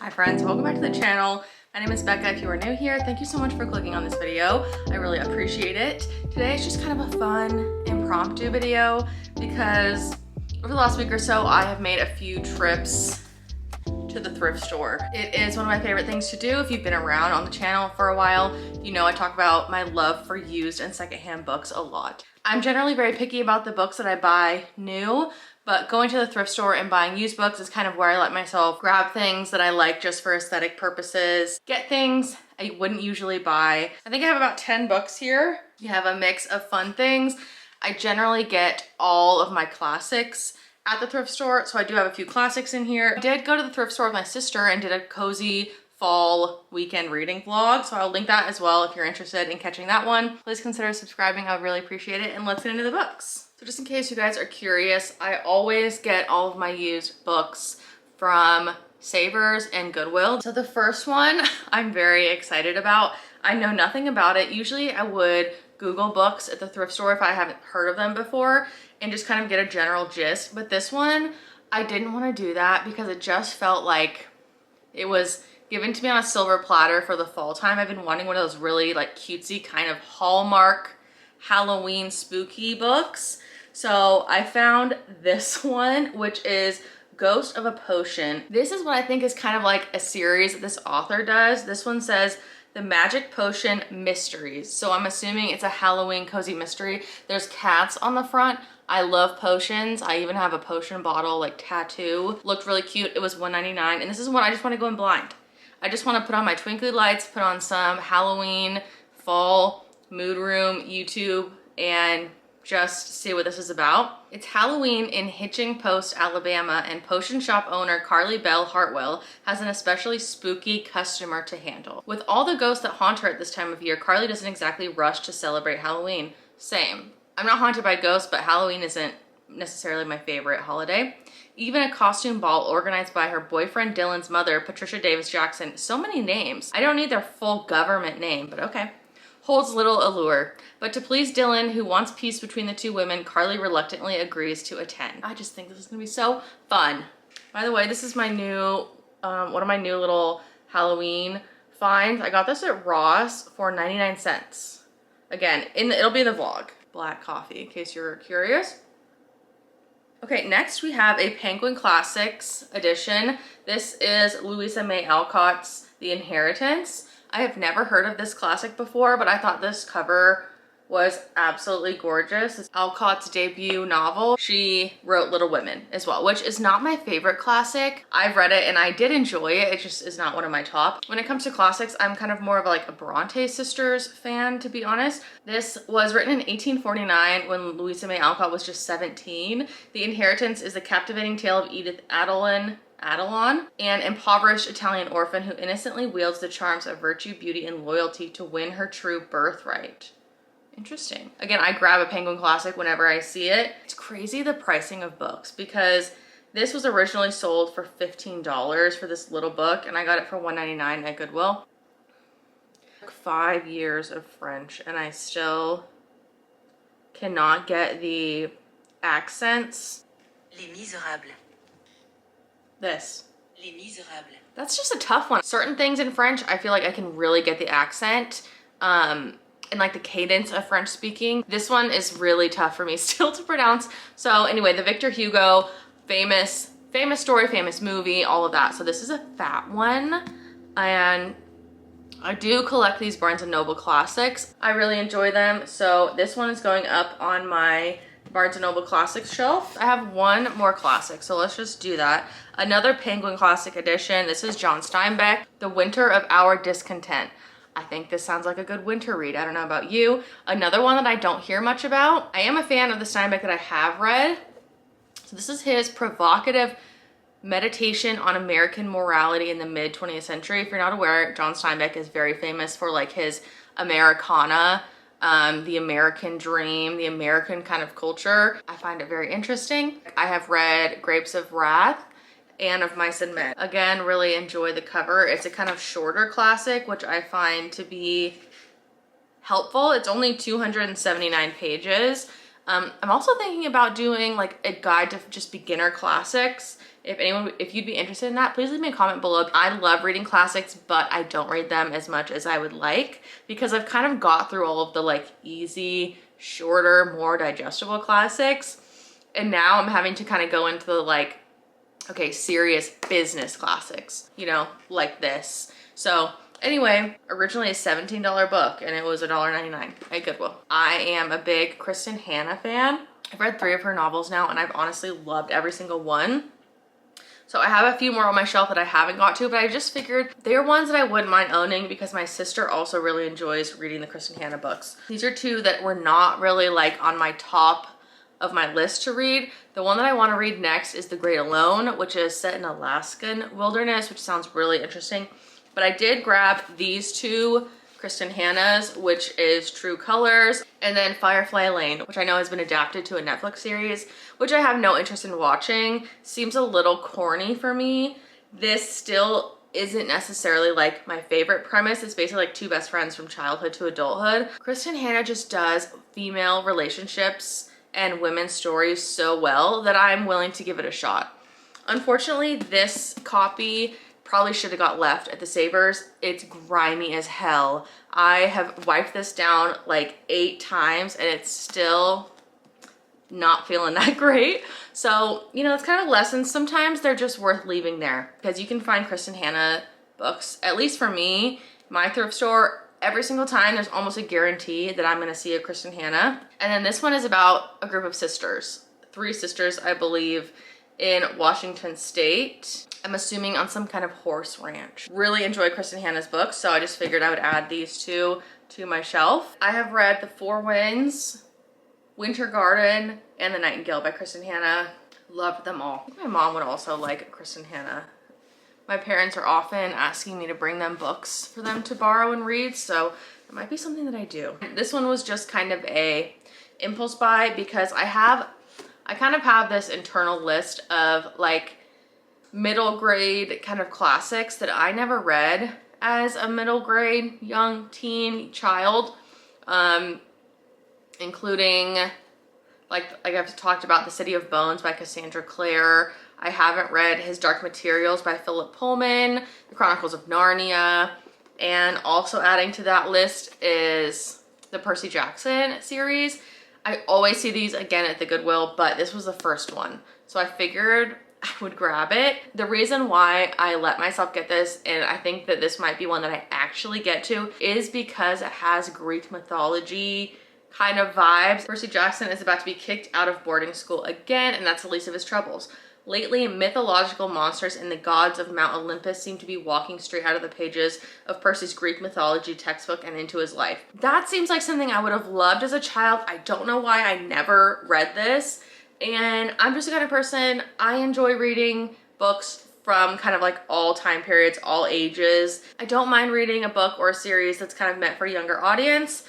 Hi friends, welcome back to the channel. My name is Becca. If you are new here, thank you so much for clicking on this video. I really appreciate it. Today is just kind of a fun, impromptu video because over the last week or so, I have made a few trips to the thrift store. It is one of my favorite things to do. If you've been around on the channel for a while, you know I talk about my love for used and secondhand books a lot. I'm generally very picky about the books that I buy new, but going to the thrift store and buying used books is kind of where I let myself grab things that I like just for aesthetic purposes, get things I wouldn't usually buy. I think I have about 10 books here. You have a mix of fun things. I generally get all of my classics at the thrift store, so I do have a few classics in here. I did go to the thrift store with my sister and did a cozy fall weekend reading vlog, so I'll link that as well if you're interested in catching that one. Please consider subscribing, I would really appreciate it, and let's get into the books. So just in case you guys are curious, I always get all of my used books from Savers and Goodwill. So the first one I'm very excited about. I know nothing about it. Usually I would Google books at the thrift store if I haven't heard of them before and just kind of get a general gist, but this one I didn't want to do that because it just felt like it was given to me on a silver platter for the fall time. I've been wanting one of those really like cutesy kind of Hallmark Halloween spooky books. So I found this one, which is Ghost of a Potion. This is what I think is kind of like a series that this author does. This one says The Magic Potion Mysteries. So I'm assuming it's a Halloween cozy mystery. There's cats on the front. I love potions. I even have a potion bottle like tattoo. Looked really cute. It was $1.99, and this is what I just want to go in blind. I just want to put on my twinkly lights, put on some Halloween fall mood room YouTube, and just see what this is about. It's Halloween in Hitching Post, Alabama, and potion shop owner Carly Bell Hartwell has an especially spooky customer to handle. With all the ghosts that haunt her at this time of year, Carly doesn't exactly rush to celebrate Halloween. Same. I'm not haunted by ghosts, but Halloween isn't necessarily my favorite holiday. Even a costume ball organized by her boyfriend Dylan's mother, Patricia Davis Jackson, so many names. I don't need their full government name, but okay. Holds little allure. But to please Dylan, who wants peace between the two women, Carly reluctantly agrees to attend. I just think this is gonna be so fun. By the way, this is my new, one of my new little Halloween finds. I got this at Ross for 99 cents. Again, it'll be in the vlog. Black coffee, in case you're curious. Okay, next we have a Penguin Classics edition. This is Louisa May Alcott's The Inheritance. I have never heard of this classic before, but I thought this cover was absolutely gorgeous. It's Alcott's debut novel. She wrote Little Women as well, which is not my favorite classic. I've read it and I did enjoy it. It just is not one of my top. When it comes to classics, I'm kind of more of like a Bronte sisters fan, to be honest. This was written in 1849 when Louisa May Alcott was just 17. The Inheritance is the captivating tale of Edith Adelon, an impoverished Italian orphan who innocently wields the charms of virtue, beauty, and loyalty to win her true birthright. Interesting. Again, I grab a Penguin Classic whenever I see it. It's crazy the pricing of books because this was originally sold for $15 for this little book and I got it for $1.99 at Goodwill. 5 years of French and I still cannot get the accents. Les Misérables. This. Les Misérables. That's just a tough one. Certain things in French, I feel like I can really get the accent. And like the cadence of French speaking. This one is really tough for me still to pronounce. So anyway, the Victor Hugo, famous story, famous movie, all of that. So this is a fat one. And I do collect these Barnes & Noble classics. I really enjoy them. So this one is going up on my Barnes & Noble Classics shelf. I have one more classic, so let's just do that. Another Penguin Classic edition. This is John Steinbeck, The Winter of Our Discontent. I think this sounds like a good winter read. I don't know about you. Another one that I don't hear much about. I am a fan of the Steinbeck that I have read. So this is his provocative meditation on American morality in the mid 20th century. If you're not aware, John Steinbeck is very famous for like his Americana, the American dream, the American kind of culture. I find it very interesting. I have read Grapes of Wrath and Of Mice and Men. Again, really enjoy the cover. It's a kind of shorter classic, which I find to be helpful. It's only 279 pages. I'm also thinking about doing like a guide to just beginner classics. If you'd be interested in that, please leave me a comment below. I love reading classics, but I don't read them as much as I would like because I've kind of got through all of the like easy, shorter, more digestible classics. And now I'm having to kind of go into the like, okay, serious business classics, you know, like this. So anyway, originally a $17 book and it was $1.99 at Goodwill. I am a big Kristen Hannah fan. I've read 3 of her novels now and I've honestly loved every single one. So I have a few more on my shelf that I haven't got to, but I just figured they're ones that I wouldn't mind owning because my sister also really enjoys reading the Kristen Hannah books. These are 2 that were not really like on my top of my list to read. The one that I want to read next is The Great Alone, which is set in Alaskan wilderness, which sounds really interesting. But I did grab these 2 Kristen Hannah's, which is True Colors, and then Firefly Lane, which I know has been adapted to a Netflix series, which I have no interest in watching. Seems a little corny for me. This still isn't necessarily like my favorite premise. It's basically like 2 best friends from childhood to adulthood. Kristen Hannah just does female relationships and women's stories so well that I'm willing to give it a shot. Unfortunately, this copy probably should have got left at the Savers. It's grimy as hell. I have wiped this down like 8 times and it's still not feeling that great. So, you know, it's kind of lessons. Sometimes they're just worth leaving there because you can find Kristen Hannah books, at least for me, my thrift store, every single time there's almost a guarantee that I'm gonna see a Kristen Hannah. And then this one is about a group of sisters, 3 sisters, I believe, in Washington State. I'm assuming on some kind of horse ranch. Really enjoy Kristen Hannah's books, so I just figured I would add these 2 to my shelf. I have read The 4 Winds, Winter Garden, and The Nightingale by Kristen Hannah. Loved them all. I think my mom would also like Kristen Hannah. My parents are often asking me to bring them books for them to borrow and read, so it might be something that I do. This one was just kind of a impulse buy because I kind of have this internal list of like middle grade kind of classics that I never read as a middle grade young teen child, including like I've talked about The City of Bones by Cassandra Clare. I haven't read his Dark Materials by Philip Pullman, The Chronicles of Narnia, and also adding to that list is the Percy Jackson series. I always see these again at the Goodwill, but this was the first one. So I figured I would grab it. The reason why I let myself get this, and I think that this might be one that I actually get to, is because it has Greek mythology kind of vibes. Percy Jackson is about to be kicked out of boarding school again, and that's the least of his troubles. Lately, mythological monsters and the gods of Mount Olympus seem to be walking straight out of the pages of Percy's Greek mythology textbook and into his life. That seems like something I would have loved as a child. I don't know why I never read this. And I'm just the kind of person, I enjoy reading books from kind of like all time periods, all ages. I don't mind reading a book or a series that's kind of meant for a younger audience.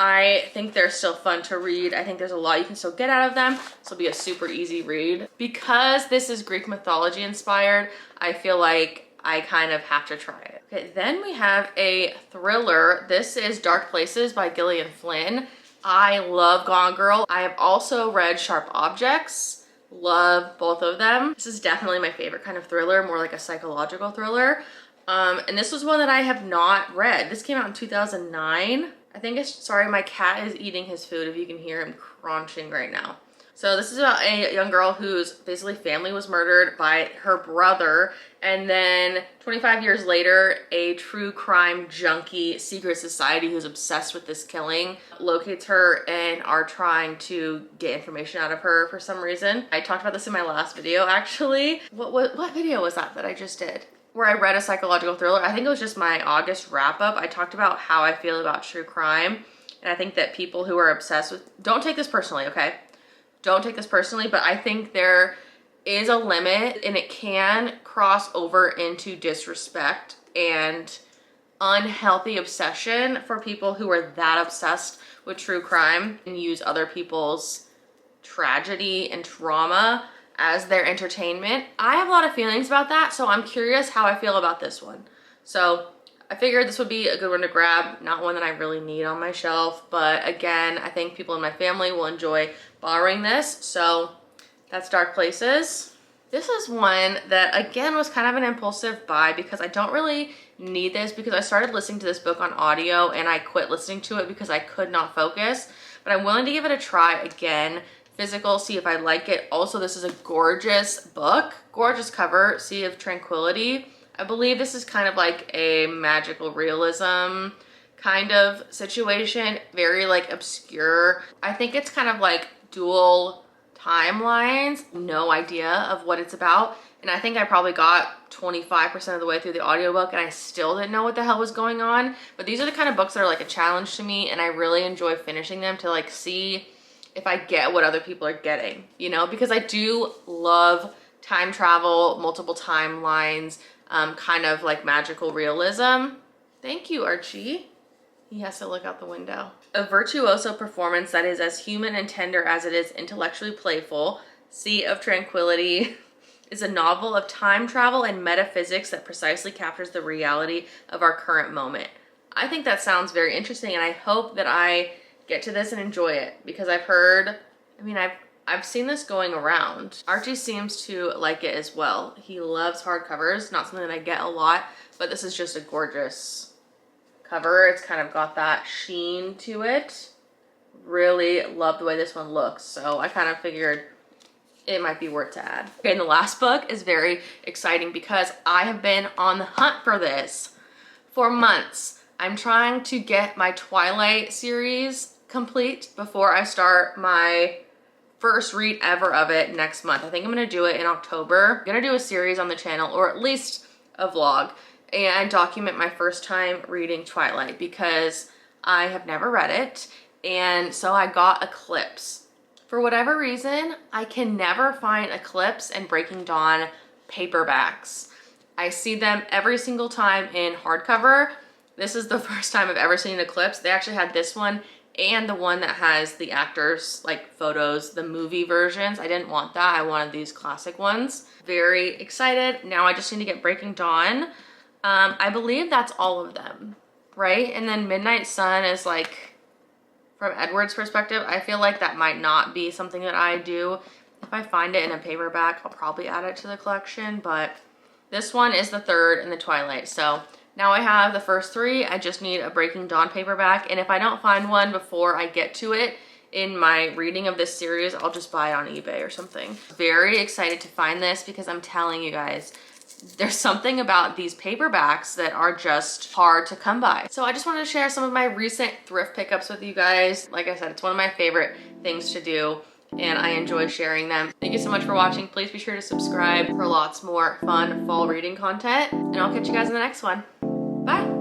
I think they're still fun to read. I think there's a lot you can still get out of them. This will be a super easy read. Because this is Greek mythology inspired, I feel like I kind of have to try it. Okay, then we have a thriller. This is Dark Places by Gillian Flynn. I love Gone Girl. I have also read Sharp Objects. Love both of them. This is definitely my favorite kind of thriller, more like a psychological thriller. And this was one that I have not read. This came out in 2009. I think it's, sorry, my cat is eating his food if you can hear him crunching right now. So this is about a young girl whose basically family was murdered by her brother, and then 25 years later, a true crime junkie secret society who's obsessed with this killing locates her and are trying to get information out of her for some reason. I talked about this in my last video, actually. What video was that I just did? Where I read a psychological thriller. I think it was just my August wrap up. I talked about how I feel about true crime. And I think that people who are obsessed with, don't take this personally, okay? Don't take this personally, but I think there is a limit and it can cross over into disrespect and unhealthy obsession for people who are that obsessed with true crime and use other people's tragedy and trauma as their entertainment. I have a lot of feelings about that, so I'm curious how I feel about this one. So I figured this would be a good one to grab, not one that I really need on my shelf, but again, I think people in my family will enjoy borrowing this. So that's Dark Places. This is one that again was kind of an impulsive buy because I don't really need this because I started listening to this book on audio and I quit listening to it because I could not focus, but I'm willing to give it a try again, physical, see if I like it. Also, this is a gorgeous book, gorgeous cover, Sea of Tranquility. I believe this is kind of like a magical realism kind of situation, very like obscure. I think it's kind of like dual timelines, no idea of what it's about. And I think I probably got 25% of the way through the audiobook and I still didn't know what the hell was going on. But these are the kind of books that are like a challenge to me and I really enjoy finishing them to like see if I get what other people are getting, you know, because I do love time travel, multiple timelines, kind of like magical realism. Thank you, Archie. He has to look out the window. A virtuoso performance that is as human and tender as it is intellectually playful, Sea of Tranquility is a novel of time travel and metaphysics that precisely captures the reality of our current moment. I think that sounds very interesting and I hope that I get to this and enjoy it because I've heard, I mean, I've seen this going around. Archie seems to like it as well. He loves hardcovers, not something that I get a lot, but this is just a gorgeous cover. It's kind of got that sheen to it. Really love the way this one looks, so I kind of figured it might be worth to add. Okay, and the last book is very exciting because I have been on the hunt for this for months. I'm trying to get my Twilight series complete before I start my first read ever of it next month. I think I'm gonna do it in October. I'm gonna do a series on the channel, or at least a vlog, and document my first time reading Twilight because I have never read it. And so I got Eclipse. For whatever reason, I can never find Eclipse and Breaking Dawn paperbacks. I see them every single time in hardcover. This is the first time I've ever seen Eclipse. They actually had this one and the one that has the actors like photos, the movie versions. I didn't want that. I wanted these classic ones. Very excited. Now I just need to get Breaking Dawn. I believe that's all of them, right? And then Midnight Sun is like, from Edward's perspective, I feel like that might not be something that I do. If I find it in a paperback, I'll probably add it to the collection, but this one is the third in the Twilight. So now I have the first three. I just need a Breaking Dawn paperback, and if I don't find one before I get to it in my reading of this series, I'll just buy it on eBay or something. Very excited to find this because I'm telling you guys, there's something about these paperbacks that are just hard to come by. So I just wanted to share some of my recent thrift pickups with you guys. Like I said, it's one of my favorite things to do and I enjoy sharing them. Thank you so much for watching. Please be sure to subscribe for lots more fun fall reading content and I'll catch you guys in the next one. Bye.